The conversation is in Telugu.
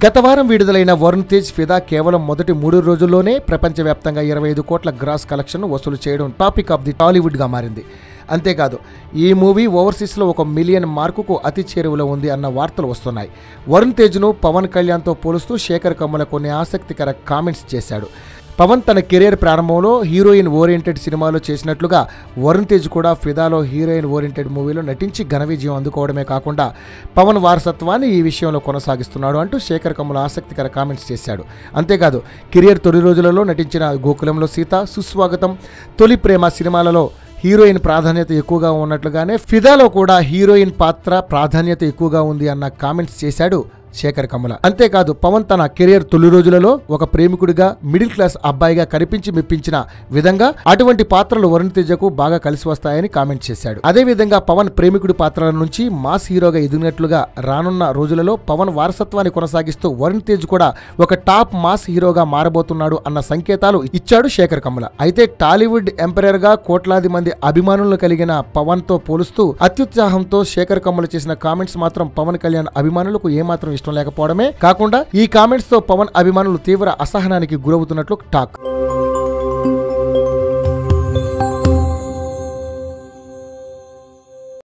గత వారం విడుదలైన వరుణ్ తేజ్ ఫిదా కేవలం మొదటి 3 రోజుల్లోనే ప్రపంచవ్యాప్తంగా 25 కోట్ల గ్రాస్ కలెక్షన్ వసూలు చేయడం టాపిక్ ఆఫ్ ది టాలీవుడ్గా మారింది. అంతేకాదు ఈ మూవీ ఓవర్సీస్లో 1 మిలియన్ మార్కుకు అతి చేరువలో ఉంది అన్న వార్తలు వస్తున్నాయి. వరుణ్ తేజ్ను పవన్ కళ్యాణ్తో పోలుస్తూ శేఖర్ కమ్ముల కొన్ని ఆసక్తికర కామెంట్స్ చేశాడు. పవన్ తన కెరీర్ ప్రారంభంలో హీరోయిన్ ఓరియంటెడ్ సినిమాలో చేసినట్లుగా వరుణ్ తేజ్ కూడా ఫిదాలో హీరోయిన్ ఓరియంటెడ్ మూవీలో నటించి ఘన విజయం అందుకోవడమే కాకుండా పవన్ వారసత్వాన్ని ఈ విషయంలో కొనసాగిస్తున్నాడు అంటూ శేఖర్ కమ్ముల ఆసక్తికర కామెంట్స్ చేశాడు. అంతేకాదు కెరీర్ తొలి రోజులలో నటించిన గోకులంలో సీత, సుస్వాగతం, తొలి ప్రేమ సినిమాలలో హీరోయిన్ ప్రాధాన్యత ఎక్కువగా ఉన్నట్లుగానే ఫిదాలో కూడా హీరోయిన్ పాత్ర ప్రాధాన్యత ఎక్కువగా ఉంది అన్న కామెంట్స్ చేశాడు శేఖర్ కమ్ముల. అంతేకాదు పవన్ తన కెరీర్ తొలి రోజులలో ఒక ప్రేమికుడిగా మిడిల్ క్లాస్ అబ్బాయిగా కనిపించి మెప్పించిన విధంగా అటువంటి పాత్రలు వరుణ్ తేజకు బాగా కలిసి వస్తాయని కామెంట్ చేశాడు. అదేవిధంగా పవన్ ప్రేమికుడి పాత్రల నుంచి మాస్ హీరోగా ఎదిగినట్లుగా రానున్న రోజులలో పవన్ వారసత్వాన్ని కొనసాగిస్తూ వరుణ్ తేజ్ కూడా ఒక టాప్ మాస్ హీరోగా మారబోతున్నాడు అన్న సంకేతాలు ఇచ్చాడు శేఖర్ కమ్ముల. అయితే టాలీవుడ్ ఎంపైరర్ గా కోట్లాది మంది అభిమానులను కలిగిన పవన్ తో పోలుస్తూ అత్యుత్సాహంతో శేఖర్ కమ్ముల చేసిన కామెంట్స్ మాత్రం పవన్ కళ్యాణ్ అభిమానులకు ఏమాత్రం ఇష్టం లేకపోవడమే కాకుండా ఈ కామెంట్స్ తో పవన్ అభిమానులు తీవ్ర అసహనానికి గురవుతున్నట్లు టాక్.